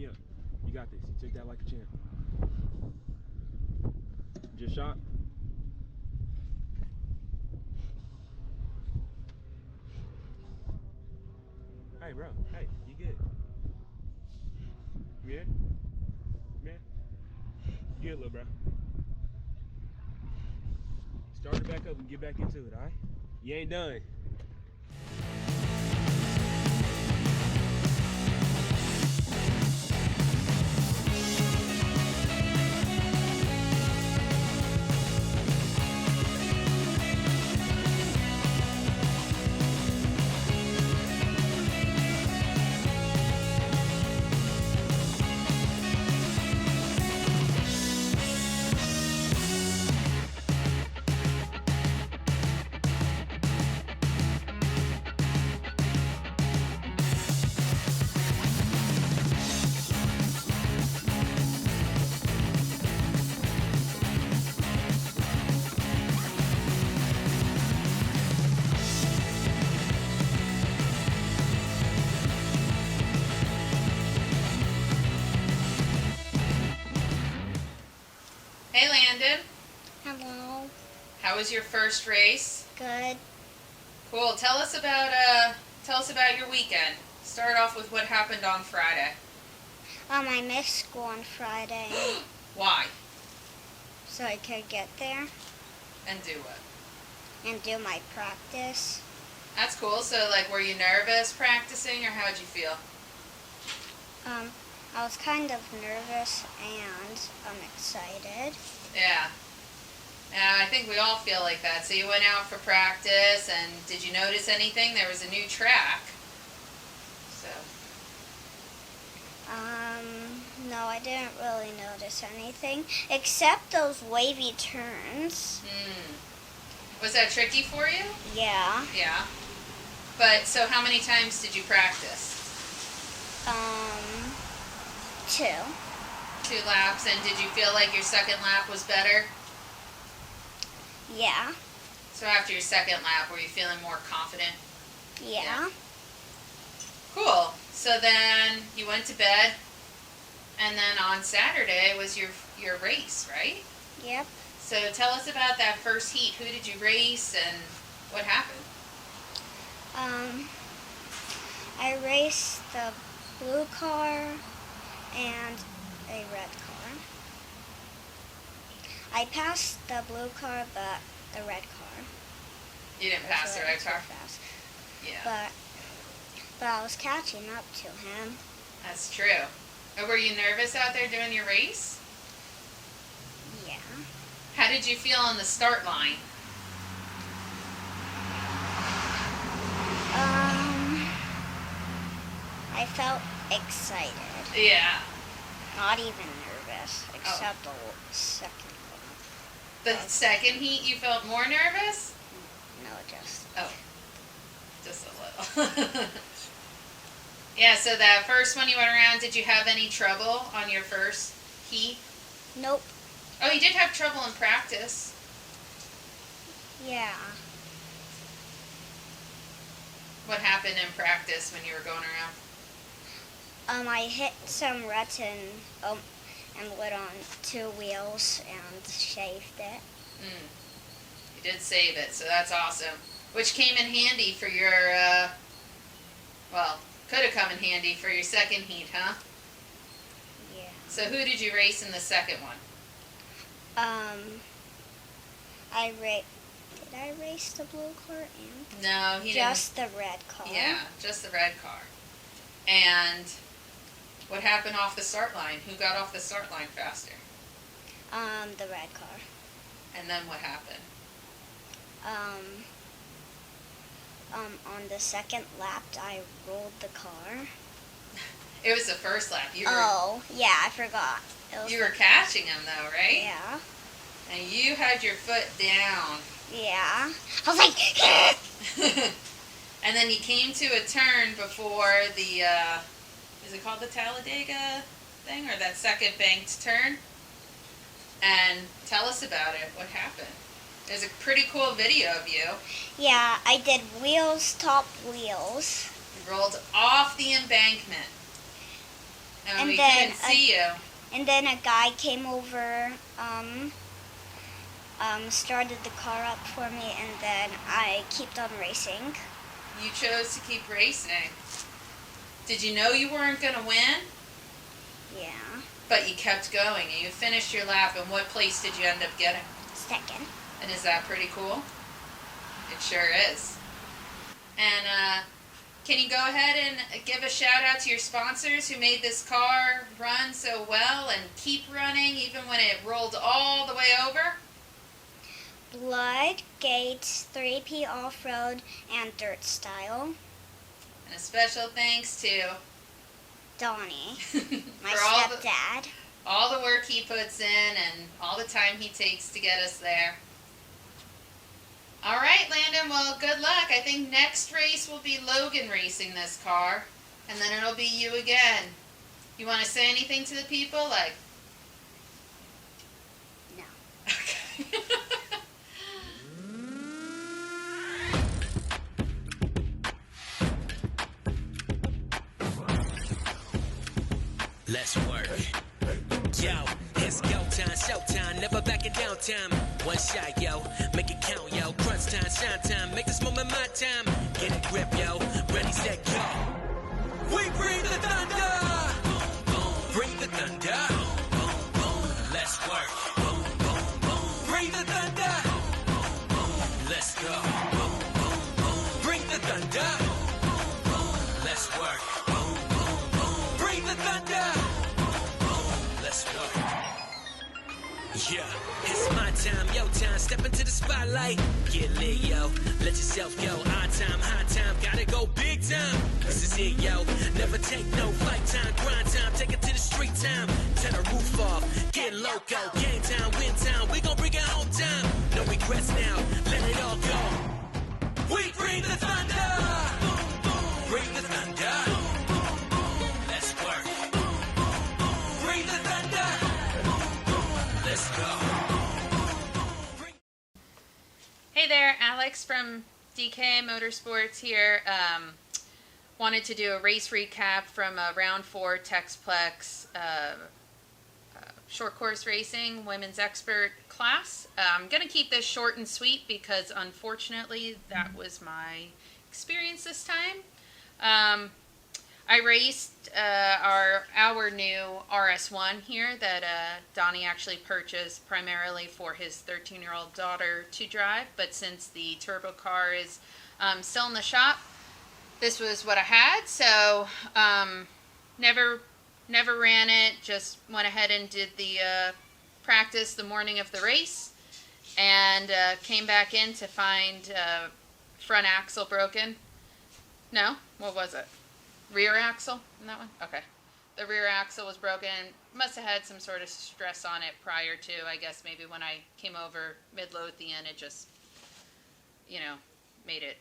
me up. You got this. You took that like a champ. Just shot. Hey, bro. Hey, you good? You good? Man? You good, little bro? Start it back up and get back into it, alright? You ain't done. Hey Landon, Hello. how was your first race? Good. Cool. Tell us about your weekend. Start off with what happened on Friday. I missed school on Friday, Why? so I could get there And do what? and do my practice. That's cool. So like, were you nervous practicing, or how'd you feel? I was kind of nervous and I'm excited. Yeah. Yeah, I think we all feel like that. So you went out for practice, and did you notice anything? There was a new track. So. No, I didn't really notice anything except those wavy turns. Was that tricky for you? Yeah. Yeah. But so how many times did you practice? 2. 2 laps, and did you feel like your second lap was better? Yeah. So after your second lap, were you feeling more confident? Yeah. Cool. So then you went to bed, and then on Saturday was your race, right? Yep. So tell us about that first heat. Who did you race, and what happened? I raced the blue car and a red car. I passed the blue car, but the red car. You didn't pass the was red too car? fast. Yeah, But I was catching up to him. that's true. Were you nervous out there doing your race? Yeah. How did you feel on the start line? I felt excited. Yeah. Not even nervous, except the second one. The second heat, you felt more nervous? No, just. Oh, just a little. Yeah, so that first one you went around, did you have any trouble on your first heat? Nope. Oh, you did have trouble in practice. Yeah. What happened in practice when you were going around? I hit some ruts and lit on 2 wheels and shaved it. You did save it, so that's awesome. Which came in handy for your, could have come in handy for your second heat, huh? Yeah. So who did you race in the second one? Did I race the blue car and? No, he just the red car. didn't. Yeah, just the red car. And what happened off the start line? Who got off the start line faster? The red car. And then what happened? On the second lap, I rolled the car. It was the first lap. You I forgot. were catching him though, right? Yeah. And you had your foot down. Yeah. I was like, And then you came to a turn before the, is it called the Talladega thing, or that second banked turn? And tell us about it. What happened? There's a pretty cool video of you. yeah, I did wheels, top wheels. You rolled off the embankment. And And we then couldn't see you. And then a guy came over, started the car up for me, and then I kept on racing. You chose to keep racing. Did you know you weren't going to win? Yeah. But you kept going, and you finished your lap, and what place did you end up getting? Second. And is that pretty cool? It sure is. And can you go ahead and give a shout out to your sponsors who made this car run so well and keep running even when it rolled all the way over? Blood, Gates, 3P Off-Road, and Dirt Style. And a special thanks to Donnie, my for all stepdad. all the work he puts in and all the time he takes to get us there. All right, Landon, well, good luck. I think next race will be Logan racing this car, and then it'll be you again. You want to say anything to the people? Like, No. okay. Let's work. Yo, it's go time, showtime, never backing down time. One shot, yo, make it count, yo. Crunch time, shine time, make this moment my time. Get a grip, yo, ready, set, go. We bring the thunder. Bring the thunder. Let's work. Bring the thunder. Let's go. Bring the thunder. Let's work. Bring the thunder. Let's work. Yeah, it's my time, yo time. Step into the spotlight. Get lit, yo. Let yourself go. Our time, high time. Gotta go big time. This is it, yo. Never take no fight time. Grind time. Take it to the street time. Turn the roof off. Get loco. Game time, win time. We gon' bring it home time. No regrets now. Let it all go. We bring the thunder. Bring the thunder. Let's work. Bring the thunder. Let's go. Hey there, Alex from DK Motorsports here. Wanted to do a race recap from round 4 Texplex short course racing women's expert class. I'm going to keep this short and sweet because unfortunately that was my experience this time. I raced our new RS1 here that Donnie actually purchased primarily for his 13-year-old daughter to drive, but since the turbo car is still in the shop, this was what I had. So never ran it, just went ahead and did the practice the morning of the race, and came back in to find front axle broken. No? What was it? Rear axle in that one? Okay. The rear axle was broken. Must have had some sort of stress on it prior to, I guess maybe when I came over mid-load at the end, it just, made it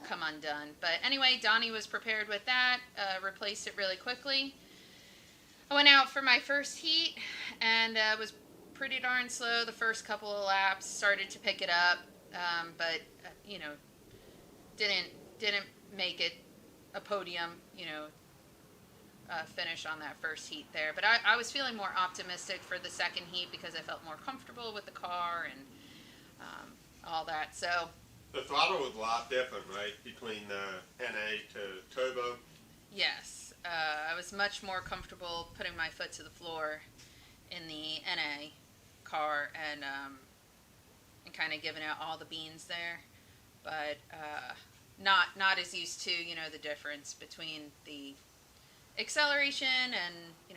come undone. But anyway, Donnie was prepared with that, replaced it really quickly. I went out for my first heat and was pretty darn slow the first couple of laps, started to pick it up, but, didn't make it a podium, finish on that first heat there. But I was feeling more optimistic for the second heat because I felt more comfortable with the car and all that. So the throttle was a lot different, right, between the NA to turbo? yes, I was much more comfortable putting my foot to the floor in the NA car and kind of giving it all the beans there. But not as used to, the difference between the acceleration and,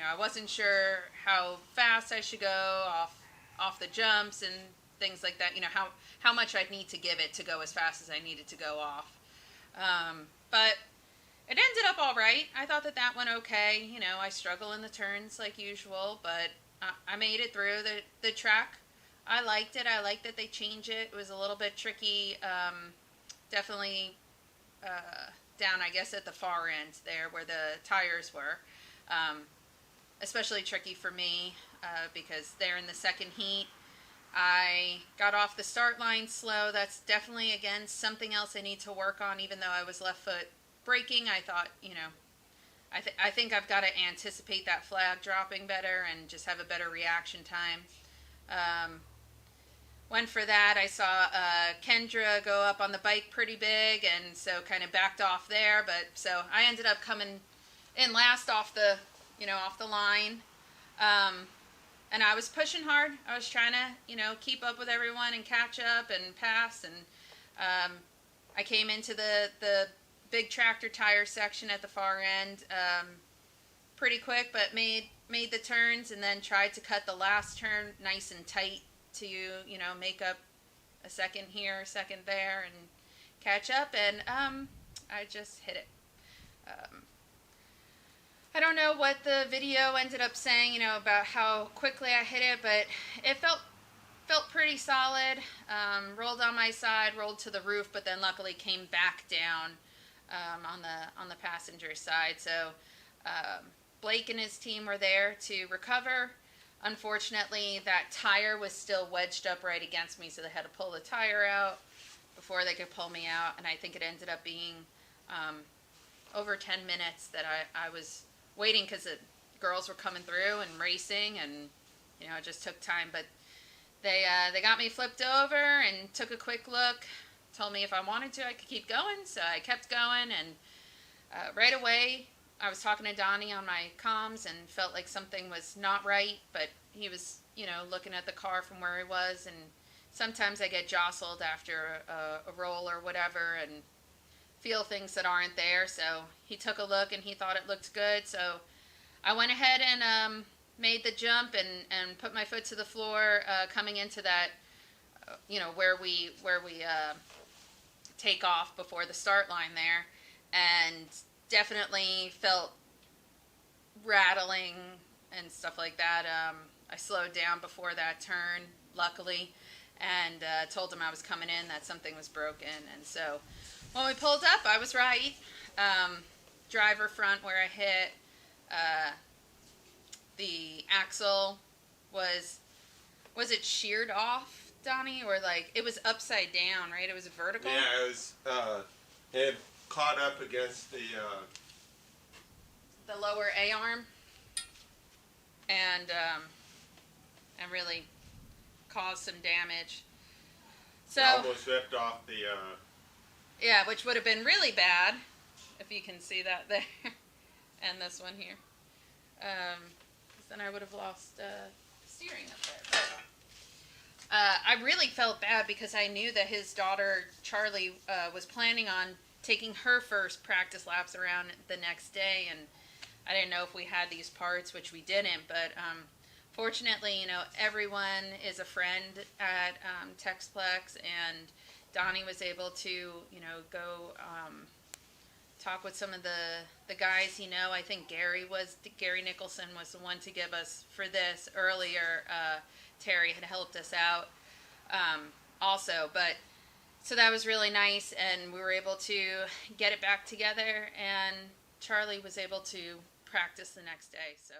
I wasn't sure how fast I should go off the jumps and things like that, how much I'd need to give it to go as fast as I needed to go off. But it ended up all right. I thought that went okay. I struggle in the turns like usual, but I made it through the track. I liked it. I liked that they changed it. It was a little bit tricky, definitely down, I guess, at the far end there where the tires were. Especially tricky for me because there in the second heat, I got off the start line slow. That's definitely, again, something else I need to work on. Even though I was left foot braking, I thought, I think I've got to anticipate that flag dropping better and just have a better reaction time. Went for that. I saw Kendra go up on the bike pretty big, and so kind of backed off there. But so I ended up coming in last off the line. And I was pushing hard. I was trying to, keep up with everyone and catch up and pass. And I came into the big tractor tire section at the far end pretty quick, but made the turns and then tried to cut the last turn nice and tight to, make up a second here, a second there, and catch up. And I just hit it. I don't know what the video ended up saying, about how quickly I hit it, but it felt pretty solid. Rolled on my side, rolled to the roof, but then luckily came back down on the passenger side. So Blake and his team were there to recover. Unfortunately, that tire was still wedged up right against me, so they had to pull the tire out before they could pull me out. And I think it ended up being over 10 minutes that I was waiting because the girls were coming through and racing, and it just took time. But they got me flipped over and took a quick look, told me if I wanted to I could keep going, so I kept going. And right away I was talking to Donnie on my comms and felt like something was not right, but he was looking at the car from where he was, and sometimes I get jostled after a roll or whatever and feel things that aren't there. So he took a look and he thought it looked good, so I went ahead and made the jump and put my foot to the floor coming into that where we take off before the start line there, and definitely felt rattling and stuff like that. I slowed down before that turn, luckily, and told him I was coming in, that something was broken. And so when we pulled up, I was right. Driver front where I hit, the axle was it sheared off, Donnie, or like it was upside down, right? It was vertical. Yeah, it was. It caught up against the lower A arm, and really caused some damage. So almost ripped off the. Yeah, which would have been really bad, if you can see that there, and this one here. 'Cause then I would have lost steering up there. But, I really felt bad because I knew that his daughter, Charlie, was planning on taking her first practice laps around the next day, and I didn't know if we had these parts, which we didn't, but fortunately, everyone is a friend at Texplex, and Donnie was able to, go talk with some of the guys. I think Gary Nicholson was the one to give us for this earlier. Terry had helped us out also, but so that was really nice, and we were able to get it back together, and Charlie was able to practice the next day. So